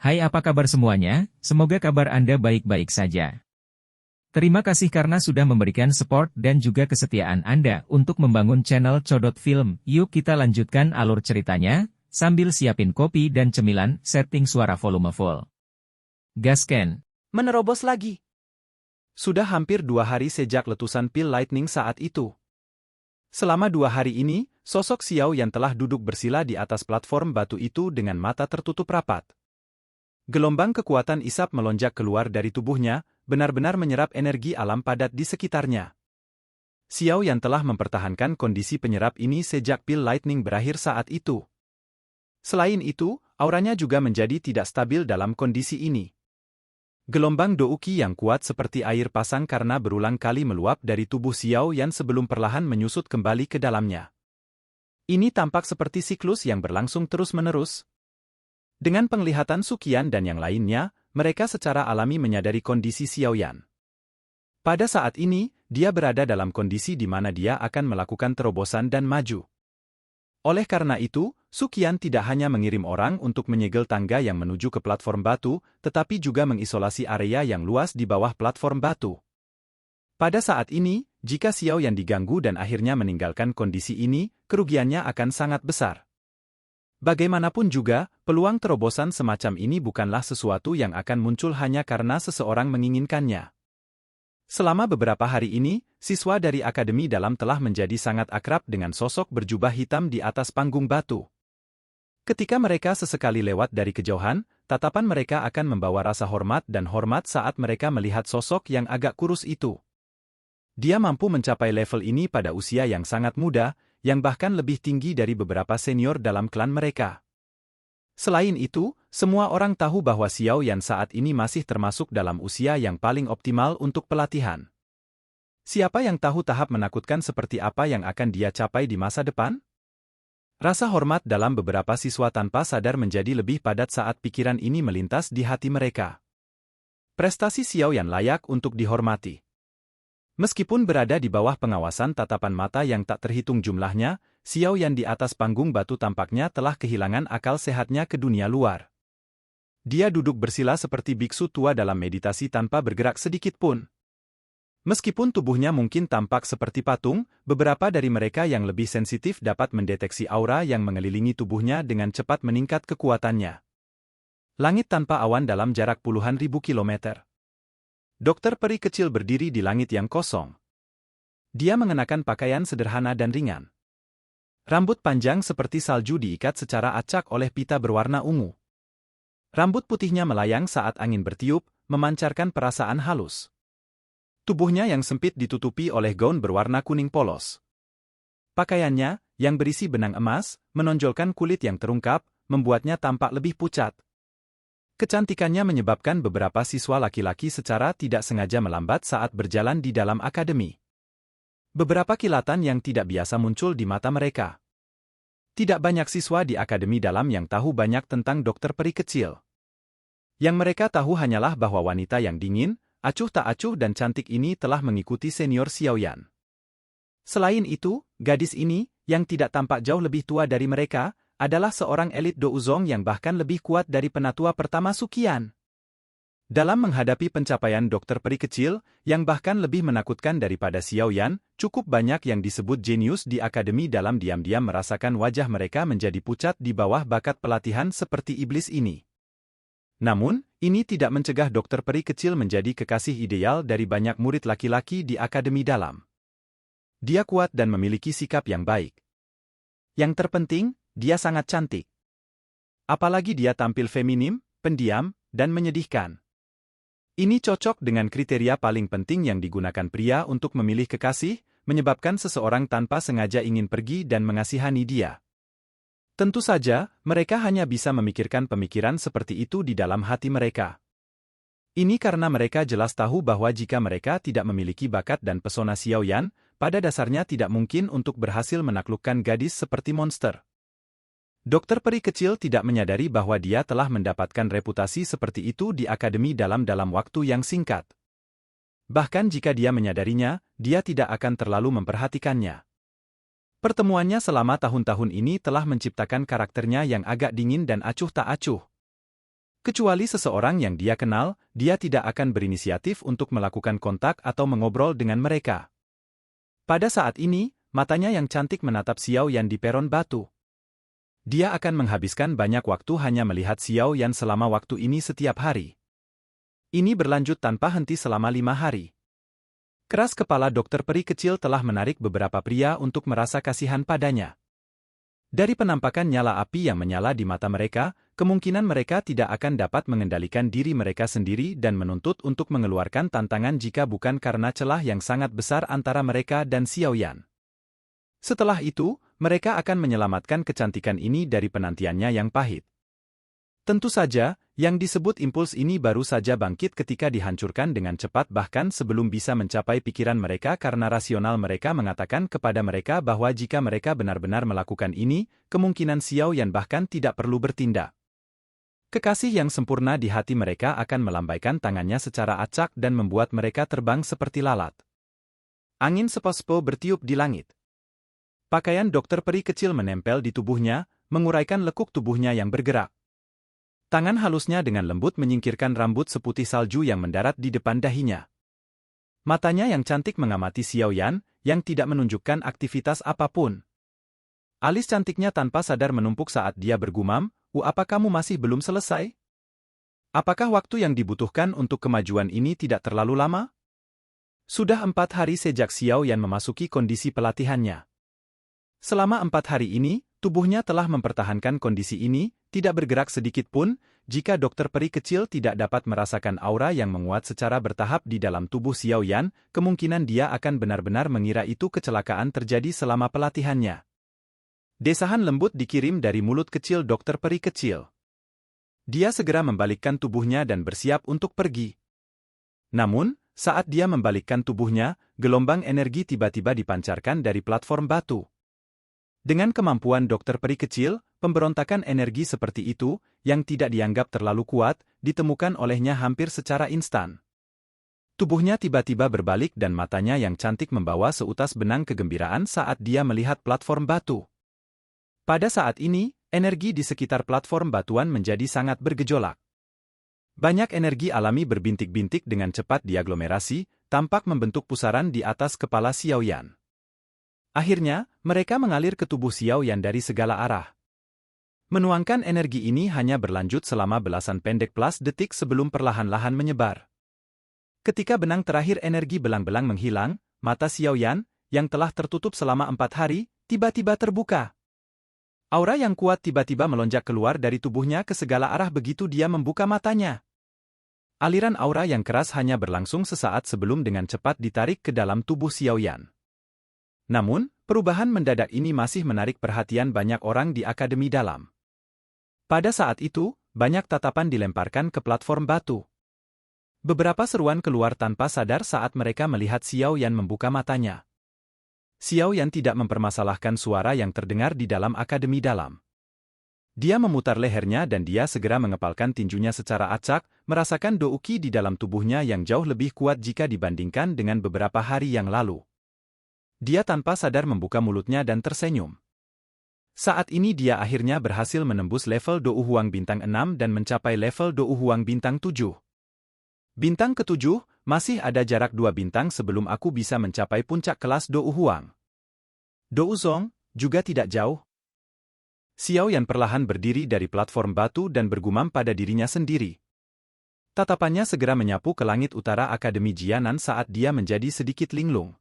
Hai, apa kabar semuanya? Semoga kabar Anda baik-baik saja. Terima kasih karena sudah memberikan support dan juga kesetiaan Anda untuk membangun channel Codot Film. Yuk kita lanjutkan alur ceritanya, sambil siapin kopi dan cemilan, setting suara volume full. Gasken. Menerobos lagi. Sudah hampir 2 hari sejak letusan pil lightning saat itu. Selama 2 hari ini, sosok Xiao Yan telah duduk bersila di atas platform batu itu dengan mata tertutup rapat. Gelombang kekuatan isap melonjak keluar dari tubuhnya, benar-benar menyerap energi alam padat di sekitarnya. Xiao Yan telah mempertahankan kondisi penyerap ini sejak pil lightning berakhir saat itu. Selain itu, auranya juga menjadi tidak stabil dalam kondisi ini. Gelombang douki yang kuat seperti air pasang karena berulang kali meluap dari tubuh Xiao Yan sebelum perlahan menyusut kembali ke dalamnya. Ini tampak seperti siklus yang berlangsung terus-menerus. Dengan penglihatan Suqian dan yang lainnya, mereka secara alami menyadari kondisi Xiao Yan. Pada saat ini, dia berada dalam kondisi di mana dia akan melakukan terobosan dan maju. Oleh karena itu, Suqian tidak hanya mengirim orang untuk menyegel tangga yang menuju ke platform batu, tetapi juga mengisolasi area yang luas di bawah platform batu. Pada saat ini, jika Xiao Yan diganggu dan akhirnya meninggalkan kondisi ini, kerugiannya akan sangat besar. Bagaimanapun juga, peluang terobosan semacam ini bukanlah sesuatu yang akan muncul hanya karena seseorang menginginkannya. Selama beberapa hari ini, siswa dari Akademi Dalam telah menjadi sangat akrab dengan sosok berjubah hitam di atas panggung batu. Ketika mereka sesekali lewat dari kejauhan, tatapan mereka akan membawa rasa hormat dan hormat saat mereka melihat sosok yang agak kurus itu. Dia mampu mencapai level ini pada usia yang sangat muda, yang bahkan lebih tinggi dari beberapa senior dalam klan mereka. Selain itu, semua orang tahu bahwa Xiao Yan saat ini masih termasuk dalam usia yang paling optimal untuk pelatihan. Siapa yang tahu tahap menakutkan seperti apa yang akan dia capai di masa depan? Rasa hormat dalam beberapa siswa tanpa sadar menjadi lebih padat saat pikiran ini melintas di hati mereka. Prestasi Xiao Yan layak untuk dihormati. Meskipun berada di bawah pengawasan tatapan mata yang tak terhitung jumlahnya, Xiao Yan di atas panggung batu tampaknya telah kehilangan akal sehatnya ke dunia luar. Dia duduk bersila seperti biksu tua dalam meditasi tanpa bergerak sedikit pun. Meskipun tubuhnya mungkin tampak seperti patung, beberapa dari mereka yang lebih sensitif dapat mendeteksi aura yang mengelilingi tubuhnya dengan cepat meningkat kekuatannya. Langit tanpa awan dalam jarak puluhan ribu kilometer. Dokter peri kecil berdiri di langit yang kosong. Dia mengenakan pakaian sederhana dan ringan. Rambut panjang seperti salju diikat secara acak oleh pita berwarna ungu. Rambut putihnya melayang saat angin bertiup, memancarkan perasaan halus. Tubuhnya yang sempit ditutupi oleh gaun berwarna kuning polos. Pakaiannya, yang berisi benang emas, menonjolkan kulit yang terungkap, membuatnya tampak lebih pucat. Kecantikannya menyebabkan beberapa siswa laki-laki secara tidak sengaja melambat saat berjalan di dalam akademi. Beberapa kilatan yang tidak biasa muncul di mata mereka. Tidak banyak siswa di Akademi Dalam yang tahu banyak tentang dokter peri kecil. Yang mereka tahu hanyalah bahwa wanita yang dingin, acuh tak acuh dan cantik ini telah mengikuti senior Xiao Yan. Selain itu, gadis ini, yang tidak tampak jauh lebih tua dari mereka, adalah seorang elit Douzong yang bahkan lebih kuat dari penatua pertama Suqian. Dalam menghadapi pencapaian dokter peri kecil, yang bahkan lebih menakutkan daripada Xiao Yan, cukup banyak yang disebut jenius di Akademi Dalam diam-diam merasakan wajah mereka menjadi pucat di bawah bakat pelatihan seperti iblis ini. Namun, ini tidak mencegah dokter peri kecil menjadi kekasih ideal dari banyak murid laki-laki di Akademi Dalam. Dia kuat dan memiliki sikap yang baik. Yang terpenting, dia sangat cantik. Apalagi dia tampil feminim, pendiam, dan menyedihkan. Ini cocok dengan kriteria paling penting yang digunakan pria untuk memilih kekasih, menyebabkan seseorang tanpa sengaja ingin pergi dan mengasihani dia. Tentu saja, mereka hanya bisa memikirkan pemikiran seperti itu di dalam hati mereka. Ini karena mereka jelas tahu bahwa jika mereka tidak memiliki bakat dan pesona Xiao Yan, pada dasarnya tidak mungkin untuk berhasil menaklukkan gadis seperti monster. Dokter peri kecil tidak menyadari bahwa dia telah mendapatkan reputasi seperti itu di Akademi dalam waktu yang singkat. Bahkan jika dia menyadarinya, dia tidak akan terlalu memperhatikannya. Pertemuannya selama tahun-tahun ini telah menciptakan karakternya yang agak dingin dan acuh tak acuh. Kecuali seseorang yang dia kenal, dia tidak akan berinisiatif untuk melakukan kontak atau mengobrol dengan mereka. Pada saat ini, matanya yang cantik menatap Xiao Yan di peron batu. Dia akan menghabiskan banyak waktu hanya melihat Xiao Yan selama waktu ini setiap hari. Ini berlanjut tanpa henti selama 5 hari. Keras kepala dokter peri kecil telah menarik beberapa pria untuk merasa kasihan padanya. Dari penampakan nyala api yang menyala di mata mereka, kemungkinan mereka tidak akan dapat mengendalikan diri mereka sendiri dan menuntut untuk mengeluarkan tantangan jika bukan karena celah yang sangat besar antara mereka dan Xiao Yan. Setelah itu, mereka akan menyelamatkan kecantikan ini dari penantiannya yang pahit. Tentu saja, yang disebut impuls ini baru saja bangkit ketika dihancurkan dengan cepat bahkan sebelum bisa mencapai pikiran mereka karena rasional mereka mengatakan kepada mereka bahwa jika mereka benar-benar melakukan ini, kemungkinan Xiao Yan bahkan tidak perlu bertindak. Kekasih yang sempurna di hati mereka akan melambaikan tangannya secara acak dan membuat mereka terbang seperti lalat. Angin sepo-sepo bertiup di langit. Pakaian dokter peri kecil menempel di tubuhnya, menguraikan lekuk tubuhnya yang bergerak. Tangan halusnya dengan lembut menyingkirkan rambut seputih salju yang mendarat di depan dahinya. Matanya yang cantik mengamati Xiao Yan, yang tidak menunjukkan aktivitas apapun. Alis cantiknya tanpa sadar menumpuk saat dia bergumam, apa kamu masih belum selesai? Apakah waktu yang dibutuhkan untuk kemajuan ini tidak terlalu lama? Sudah 4 hari sejak Xiao Yan memasuki kondisi pelatihannya. Selama 4 hari ini, tubuhnya telah mempertahankan kondisi ini, tidak bergerak sedikit pun, jika dokter peri kecil tidak dapat merasakan aura yang menguat secara bertahap di dalam tubuh Xiao Yan, kemungkinan dia akan benar-benar mengira itu kecelakaan terjadi selama pelatihannya. Desahan lembut dikirim dari mulut kecil dokter peri kecil. Dia segera membalikkan tubuhnya dan bersiap untuk pergi. Namun, saat dia membalikkan tubuhnya, gelombang energi tiba-tiba dipancarkan dari platform batu. Dengan kemampuan dokter peri kecil, pemberontakan energi seperti itu, yang tidak dianggap terlalu kuat, ditemukan olehnya hampir secara instan. Tubuhnya tiba-tiba berbalik dan matanya yang cantik membawa seutas benang kegembiraan saat dia melihat platform batu. Pada saat ini, energi di sekitar platform batuan menjadi sangat bergejolak. Banyak energi alami berbintik-bintik dengan cepat diaglomerasi, tampak membentuk pusaran di atas kepala Xiao Yan. Akhirnya, mereka mengalir ke tubuh Xiao Yan dari segala arah. Menuangkan energi ini hanya berlanjut selama belasan pendek plus detik sebelum perlahan-lahan menyebar. Ketika benang terakhir energi belang-belang menghilang, mata Xiao Yan, yang telah tertutup selama 4 hari, tiba-tiba terbuka. Aura yang kuat tiba-tiba melonjak keluar dari tubuhnya ke segala arah begitu dia membuka matanya. Aliran aura yang keras hanya berlangsung sesaat sebelum dengan cepat ditarik ke dalam tubuh Xiao Yan. Namun, perubahan mendadak ini masih menarik perhatian banyak orang di Akademi Dalam. Pada saat itu, banyak tatapan dilemparkan ke platform batu. Beberapa seruan keluar tanpa sadar saat mereka melihat Xiao Yan membuka matanya. Xiao Yan tidak mempermasalahkan suara yang terdengar di dalam Akademi Dalam. Dia memutar lehernya dan dia segera mengepalkan tinjunya secara acak, merasakan douki di dalam tubuhnya yang jauh lebih kuat jika dibandingkan dengan beberapa hari yang lalu. Dia tanpa sadar membuka mulutnya dan tersenyum. Saat ini dia akhirnya berhasil menembus level Dou Huang bintang 6 dan mencapai level Dou Huang bintang 7. Bintang ke-7, masih ada jarak 2 bintang sebelum aku bisa mencapai puncak kelas Dou Huang. Dou Zong, juga tidak jauh. Xiao Yan perlahan berdiri dari platform batu dan bergumam pada dirinya sendiri. Tatapannya segera menyapu ke langit utara Akademi Jianan saat dia menjadi sedikit linglung.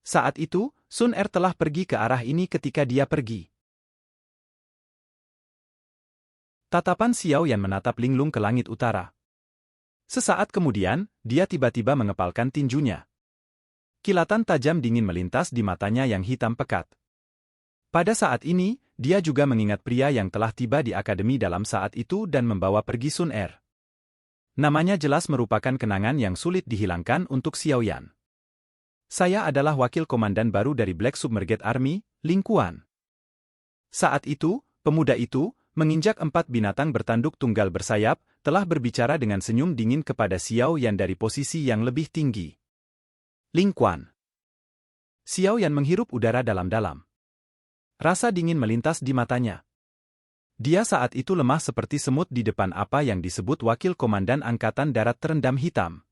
Saat itu, Sun Er telah pergi ke arah ini ketika dia pergi. Tatapan Xiao Yan menatap linglung ke langit utara. Sesaat kemudian, dia tiba-tiba mengepalkan tinjunya. Kilatan tajam dingin melintas di matanya yang hitam pekat. Pada saat ini, dia juga mengingat pria yang telah tiba di Akademi Dalam saat itu dan membawa pergi Sun Er. Namanya jelas merupakan kenangan yang sulit dihilangkan untuk Xiao Yan. Saya adalah wakil komandan baru dari Black Submerged Army, Ling Quan. Saat itu, pemuda itu, menginjak 4 binatang bertanduk tunggal bersayap, telah berbicara dengan senyum dingin kepada Xiao Yan dari posisi yang lebih tinggi. Ling Quan. Xiao Yan menghirup udara dalam-dalam. Rasa dingin melintas di matanya. Dia saat itu lemah seperti semut di depan apa yang disebut Wakil Komandan Angkatan Darat Terendam Hitam.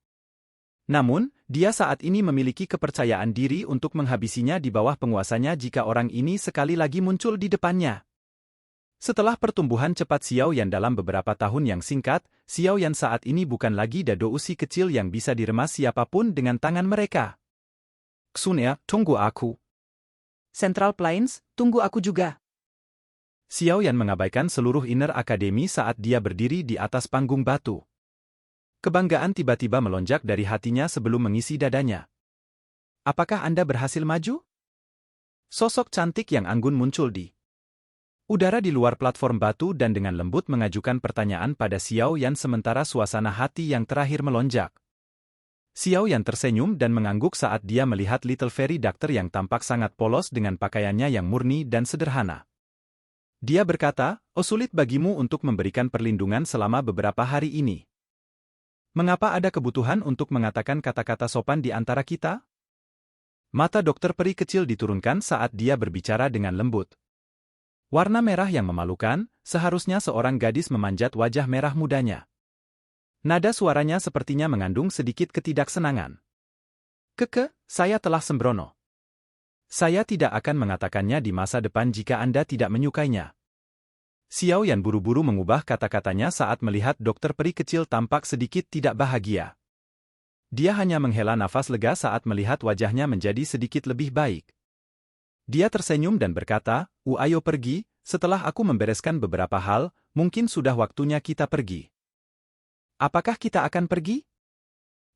Namun, dia saat ini memiliki kepercayaan diri untuk menghabisinya di bawah penguasanya jika orang ini sekali lagi muncul di depannya. Setelah pertumbuhan cepat Xiao Yan dalam beberapa tahun yang singkat, Xiao Yan saat ini bukan lagi dado usi kecil yang bisa diremas siapapun dengan tangan mereka. Xun, tunggu aku. Central Plains, tunggu aku juga. Xiao Yan mengabaikan seluruh inner akademi saat dia berdiri di atas panggung batu. Kebanggaan tiba-tiba melonjak dari hatinya sebelum mengisi dadanya. Apakah Anda berhasil maju? Sosok cantik yang anggun muncul di udara di luar platform batu dan dengan lembut mengajukan pertanyaan pada Xiao Yan sementara suasana hati yang terakhir melonjak. Xiao Yan tersenyum dan mengangguk saat dia melihat Little Fairy Doctor yang tampak sangat polos dengan pakaiannya yang murni dan sederhana. Dia berkata, sulit bagimu untuk memberikan perlindungan selama beberapa hari ini. Mengapa ada kebutuhan untuk mengatakan kata-kata sopan di antara kita? Mata dokter peri kecil diturunkan saat dia berbicara dengan lembut. Warna merah yang memalukan, seharusnya seorang gadis memanjat wajah merah mudanya. Nada suaranya sepertinya mengandung sedikit ketidaksenangan. Saya telah sembrono. Saya tidak akan mengatakannya di masa depan jika Anda tidak menyukainya. Xiao Yan buru-buru mengubah kata-katanya saat melihat dokter peri kecil tampak sedikit tidak bahagia. Dia hanya menghela nafas lega saat melihat wajahnya menjadi sedikit lebih baik. Dia tersenyum dan berkata, ayo pergi, setelah aku membereskan beberapa hal, mungkin sudah waktunya kita pergi. Apakah kita akan pergi?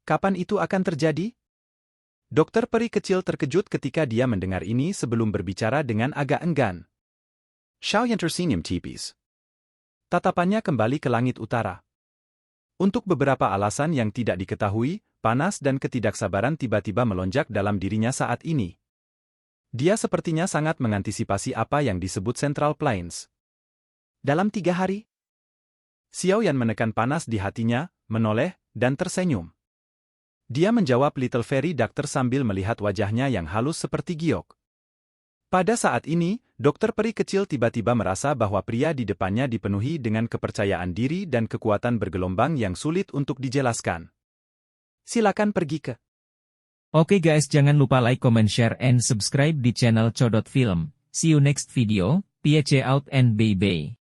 Kapan itu akan terjadi? Dokter peri kecil terkejut ketika dia mendengar ini sebelum berbicara dengan agak enggan. Xiao Yan tersenyum tipis. Tatapannya kembali ke langit utara. Untuk beberapa alasan yang tidak diketahui, panas dan ketidaksabaran tiba-tiba melonjak dalam dirinya saat ini. Dia sepertinya sangat mengantisipasi apa yang disebut Central Plains. Dalam 3 hari? Xiao Yan menekan panas di hatinya, menoleh, dan tersenyum. Dia menjawab Little Fairy Doctor sambil melihat wajahnya yang halus seperti giok. Pada saat ini, dokter peri kecil tiba-tiba merasa bahwa pria di depannya dipenuhi dengan kepercayaan diri dan kekuatan bergelombang yang sulit untuk dijelaskan. Silakan pergi ke. Oke guys, jangan lupa like, comment, share, and subscribe di channel Codot Film. See you next video, peace out and bye-bye.